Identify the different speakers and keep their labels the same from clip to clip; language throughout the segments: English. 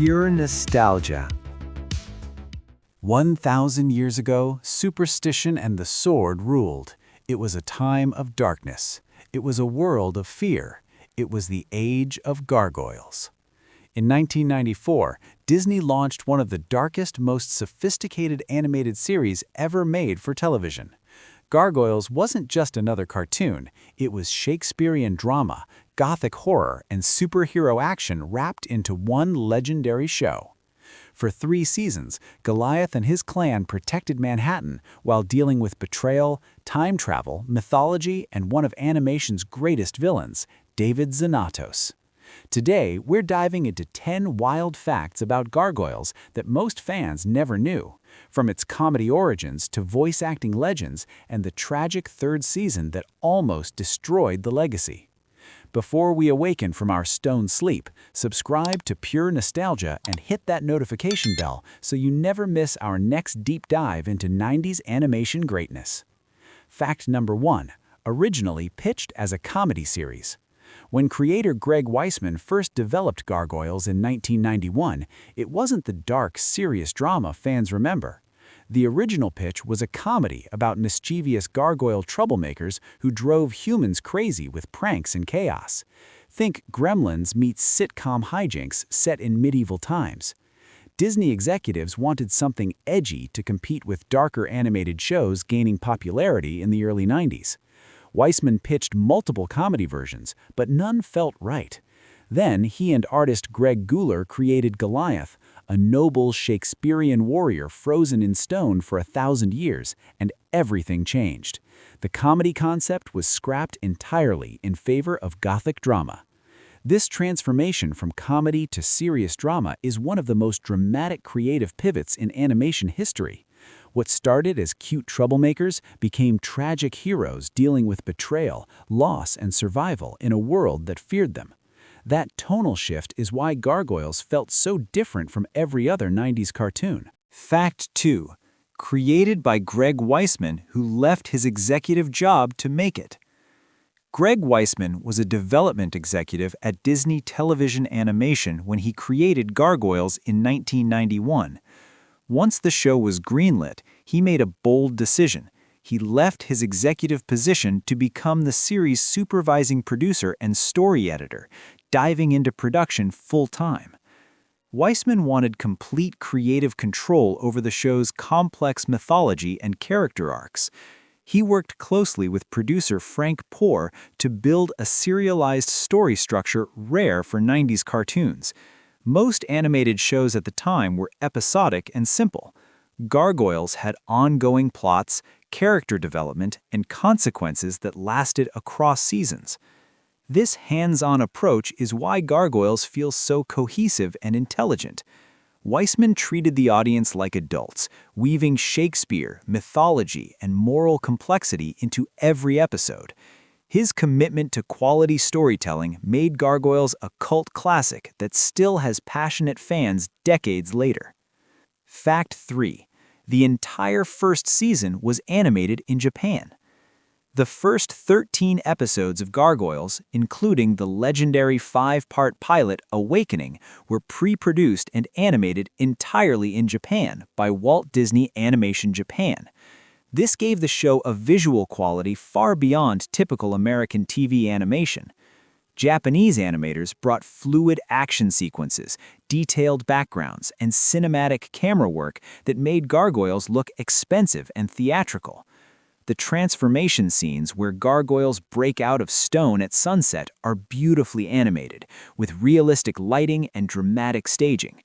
Speaker 1: Pure nostalgia.
Speaker 2: 1,000 years ago, superstition and the sword ruled. It was a time of darkness. It was a world of fear. It was the age of gargoyles. In 1994, Disney launched one of the darkest, most sophisticated animated series ever made for television. Gargoyles wasn't just another cartoon, it was Shakespearean drama, gothic horror, and superhero action wrapped into one legendary show. For 3 seasons, Goliath and his clan protected Manhattan while dealing with betrayal, time travel, mythology, and one of animation's greatest villains, David Xanatos. Today, we're diving into 10 wild facts about Gargoyles that most fans never knew, from its comedy origins to voice acting legends and the tragic 3rd season that almost destroyed the legacy. Before we awaken from our stone sleep, subscribe to Pure Nostalgia and hit that notification bell so you never miss our next deep dive into 90s animation greatness. Fact number 1. Originally pitched as a comedy series. When creator Greg Weisman first developed Gargoyles in 1991, it wasn't the dark, serious drama fans remember. The original pitch was a comedy about mischievous gargoyle troublemakers who drove humans crazy with pranks and chaos. Think Gremlins meets sitcom hijinks set in medieval times. Disney executives wanted something edgy to compete with darker animated shows gaining popularity in the early 90s. Weisman pitched multiple comedy versions, but none felt right. Then he and artist Greg Guler created Goliath, a noble Shakespearean warrior frozen in stone for 1,000 years, and everything changed. The comedy concept was scrapped entirely in favor of gothic drama. This transformation from comedy to serious drama is one of the most dramatic creative pivots in animation history. What started as cute troublemakers became tragic heroes dealing with betrayal, loss, and survival in a world that feared them. That tonal shift is why Gargoyles felt so different from every other 90s cartoon. Fact 2. Created by Greg Weisman, who left his executive job to make it. Greg Weisman was a development executive at Disney Television Animation when he created Gargoyles in 1991. Once the show was greenlit, he made a bold decision. He left his executive position to become the series' supervising producer and story editor, diving into production full-time. Weisman wanted complete creative control over the show's complex mythology and character arcs. He worked closely with producer Frank Poore to build a serialized story structure rare for 90s cartoons. Most animated shows at the time were episodic and simple. Gargoyles had ongoing plots, character development, and consequences that lasted across seasons. This hands-on approach is why Gargoyles feels so cohesive and intelligent. Weisman treated the audience like adults, weaving Shakespeare, mythology, and moral complexity into every episode. His commitment to quality storytelling made Gargoyles a cult classic that still has passionate fans decades later. Fact 3. The entire first season was animated in Japan. The first 13 episodes of Gargoyles, including the legendary 5-part pilot Awakening, were pre-produced and animated entirely in Japan by Walt Disney Animation Japan. This gave the show a visual quality far beyond typical American TV animation. Japanese animators brought fluid action sequences, detailed backgrounds, and cinematic camera work that made Gargoyles look expensive and theatrical. The transformation scenes where gargoyles break out of stone at sunset are beautifully animated, with realistic lighting and dramatic staging.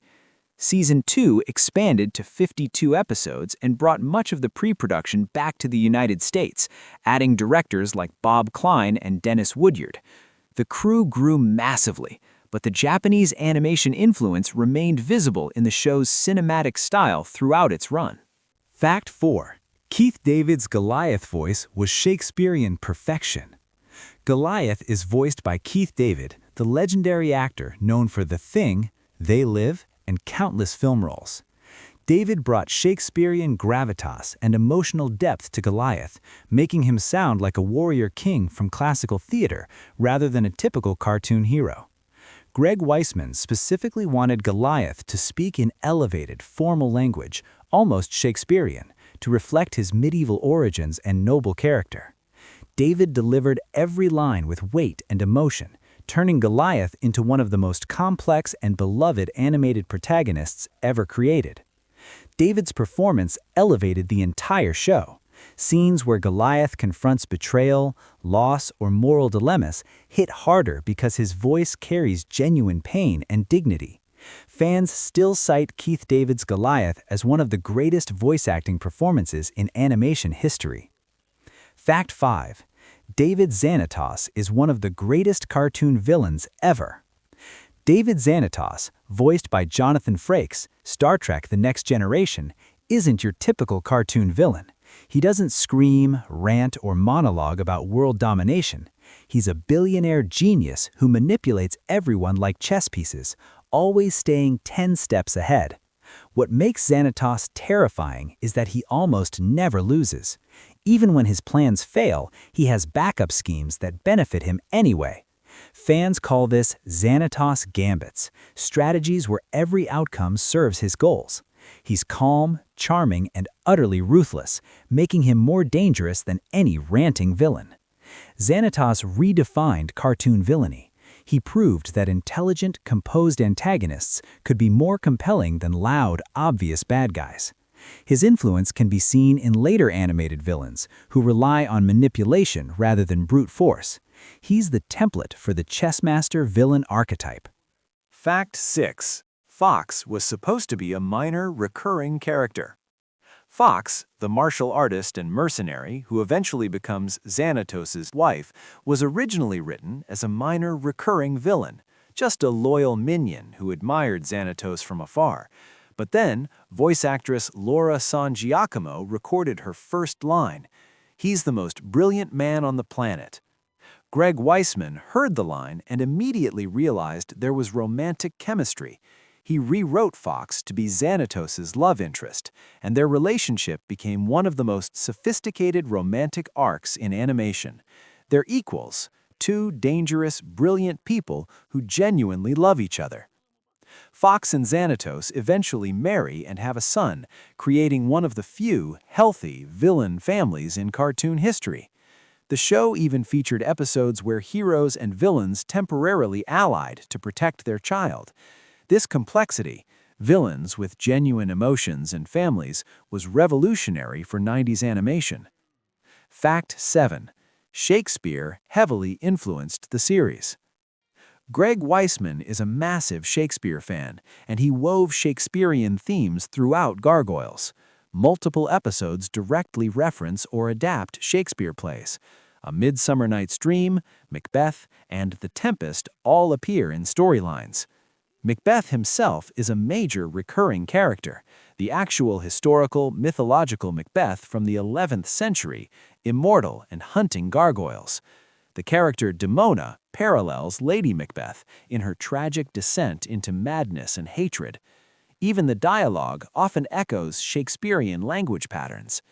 Speaker 2: Season 2 expanded to 52 episodes and brought much of the pre-production back to the United States, adding directors like Bob Klein and Dennis Woodyard. The crew grew massively, but the Japanese animation influence remained visible in the show's cinematic style throughout its run. Fact 4. Keith David's Goliath voice was Shakespearean perfection. Goliath is voiced by Keith David, the legendary actor known for The Thing, They Live, and countless film roles. David brought Shakespearean gravitas and emotional depth to Goliath, making him sound like a warrior king from classical theater rather than a typical cartoon hero. Greg Weisman specifically wanted Goliath to speak in elevated, formal language, almost Shakespearean, to reflect his medieval origins and noble character. David delivered every line with weight and emotion, turning Goliath into one of the most complex and beloved animated protagonists ever created. David's performance elevated the entire show. Scenes where Goliath confronts betrayal, loss, or moral dilemmas hit harder because his voice carries genuine pain and dignity. Fans still cite Keith David's Goliath as one of the greatest voice acting performances in animation history. Fact 5. David Xanatos is one of the greatest cartoon villains ever. David Xanatos, voiced by Jonathan Frakes, Star Trek: The Next Generation, isn't your typical cartoon villain. He doesn't scream, rant, or monologue about world domination. He's a billionaire genius who manipulates everyone like chess pieces, always staying 10 steps ahead. What makes Xanatos terrifying is that he almost never loses. Even when his plans fail, he has backup schemes that benefit him anyway. Fans call this Xanatos gambits, strategies where every outcome serves his goals. He's calm, charming, and utterly ruthless, making him more dangerous than any ranting villain. Xanatos redefined cartoon villainy. He proved that intelligent, composed antagonists could be more compelling than loud, obvious bad guys. His influence can be seen in later animated villains, who rely on manipulation rather than brute force. He's the template for the chessmaster villain archetype.
Speaker 1: Fact 6. Fox was supposed to be a minor, recurring character. Fox, the martial artist and mercenary who eventually becomes Xanatos' wife, was originally written as a minor, recurring villain, just a loyal minion who admired Xanatos from afar. But then, voice actress Laura San Giacomo recorded her first line, "He's the most brilliant man on the planet." Greg Weisman heard the line and immediately realized there was romantic chemistry. He rewrote Fox to be Xanatos' love interest, and their relationship became one of the most sophisticated romantic arcs in animation. They're equals, two dangerous, brilliant people who genuinely love each other. Fox and Xanatos eventually marry and have a son, creating one of the few healthy villain families in cartoon history. The show even featured episodes where heroes and villains temporarily allied to protect their child. This complexity, villains with genuine emotions and families, was revolutionary for 90s animation. Fact 7. Shakespeare heavily influenced the series. Greg Weisman is a massive Shakespeare fan, and he wove Shakespearean themes throughout Gargoyles. Multiple episodes directly reference or adapt Shakespeare plays. A Midsummer Night's Dream, Macbeth, and The Tempest all appear in storylines. Macbeth himself is a major recurring character, the actual historical, mythological Macbeth from the 11th century, immortal and hunting gargoyles. The character Demona parallels Lady Macbeth in her tragic descent into madness and hatred. Even the dialogue often echoes Shakespearean language patterns.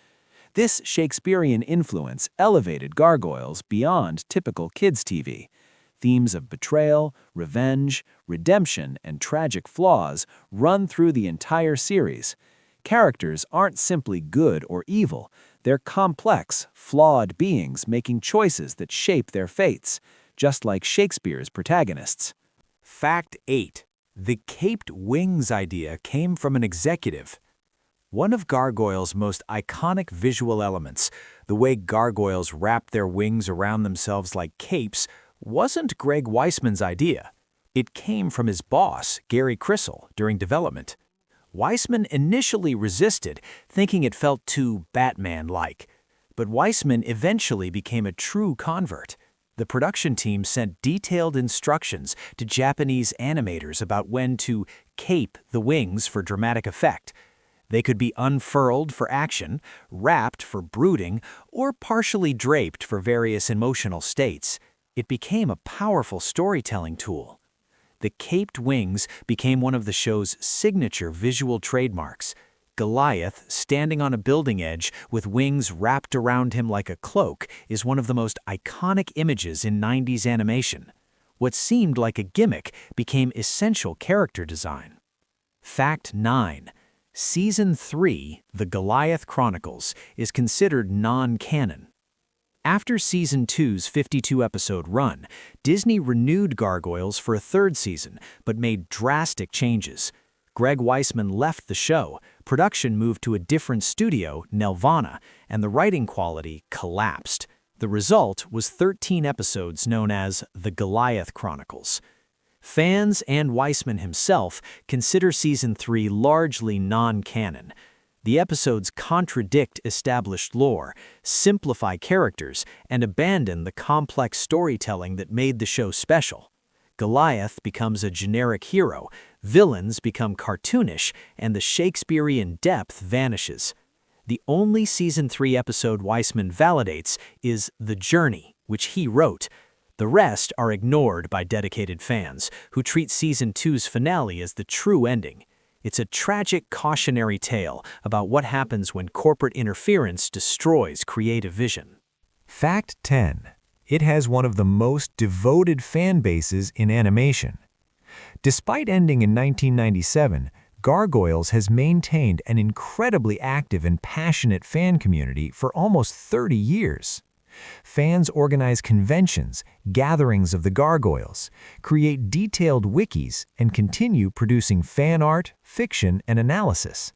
Speaker 1: This Shakespearean influence elevated Gargoyles beyond typical kids' TV. Themes of betrayal, revenge, redemption, and tragic flaws run through the entire series. Characters aren't simply good or evil. They're complex, flawed beings making choices that shape their fates, just like Shakespeare's protagonists.
Speaker 2: Fact 8. The caped wings idea came from an executive. One of Gargoyles' most iconic visual elements, the way gargoyles wrap their wings around themselves like capes, wasn't Greg Weisman's idea. It came from his boss, Gary Crisell, during development. Weisman initially resisted, thinking it felt too Batman-like. But Weisman eventually became a true convert. The production team sent detailed instructions to Japanese animators about when to cape the wings for dramatic effect. They could be unfurled for action, wrapped for brooding, or partially draped for various emotional states. It became a powerful storytelling tool. The caped wings became one of the show's signature visual trademarks. Goliath, standing on a building edge with wings wrapped around him like a cloak, is one of the most iconic images in 90s animation.
Speaker 1: What seemed like a gimmick became essential character design. Fact 9. Season 3, The Goliath Chronicles, is considered non-canon. After Season 2's 52-episode run, Disney renewed Gargoyles for a third season, but made drastic changes. Greg Weisman left the show, production moved to a different studio, Nelvana, and the writing quality collapsed. The result was 13 episodes known as The Goliath Chronicles. Fans and Weisman himself consider Season 3 largely non-canon. The episodes contradict established lore, simplify characters, and abandon the complex storytelling that made the show special. Goliath becomes a generic hero, villains become cartoonish, and the Shakespearean depth vanishes. The only Season 3 episode Weisman validates is The Journey, which he wrote. The rest are ignored by dedicated fans, who treat Season 2's finale as the true ending. It's a tragic cautionary tale about what happens when corporate interference destroys creative vision.
Speaker 2: Fact 10. It has one of the most devoted fan bases in animation. Despite ending in 1997, Gargoyles has maintained an incredibly active and passionate fan community for almost 30 years. Fans organize conventions, gatherings of the Gargoyles, create detailed wikis, and continue producing fan art, fiction, and analysis.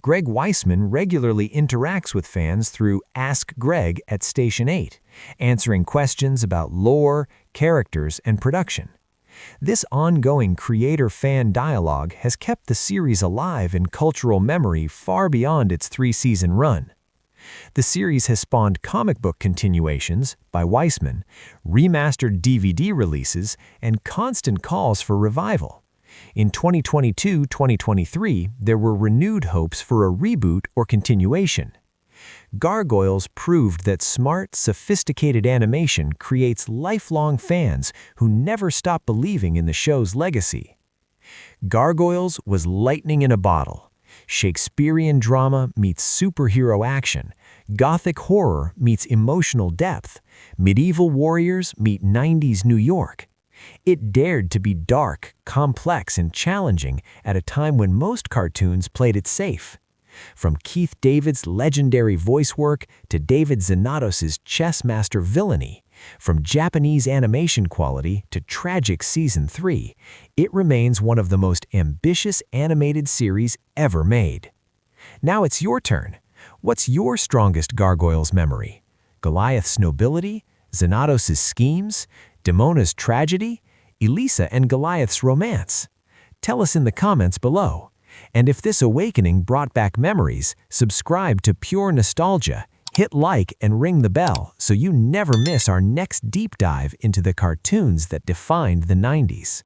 Speaker 2: Greg Weisman regularly interacts with fans through Ask Greg at Station 8, answering questions about lore, characters, and production. This ongoing creator-fan dialogue has kept the series alive in cultural memory far beyond its three-season run. The series has spawned comic book continuations by Weisman, remastered DVD releases, and constant calls for revival. In 2022-2023, there were renewed hopes for a reboot or continuation. Gargoyles proved that smart, sophisticated animation creates lifelong fans who never stop believing in the show's legacy. Gargoyles was lightning in a bottle. Shakespearean drama meets superhero action. Gothic horror meets emotional depth. Medieval warriors meet 90s New York. It dared to be dark, complex, and challenging at a time when most cartoons played it safe. From Keith David's legendary voice work to David Xanatos' chess master villainy, from Japanese animation quality to tragic Season 3, it remains one of the most ambitious animated series ever made. Now it's your turn. What's your strongest Gargoyles memory? Goliath's nobility? Xanatos' schemes? Demona's tragedy? Elisa and Goliath's romance? Tell us in the comments below. And if this awakening brought back memories, subscribe to Pure Nostalgia, hit like and ring the bell so you never miss our next deep dive into the cartoons that defined the 90s.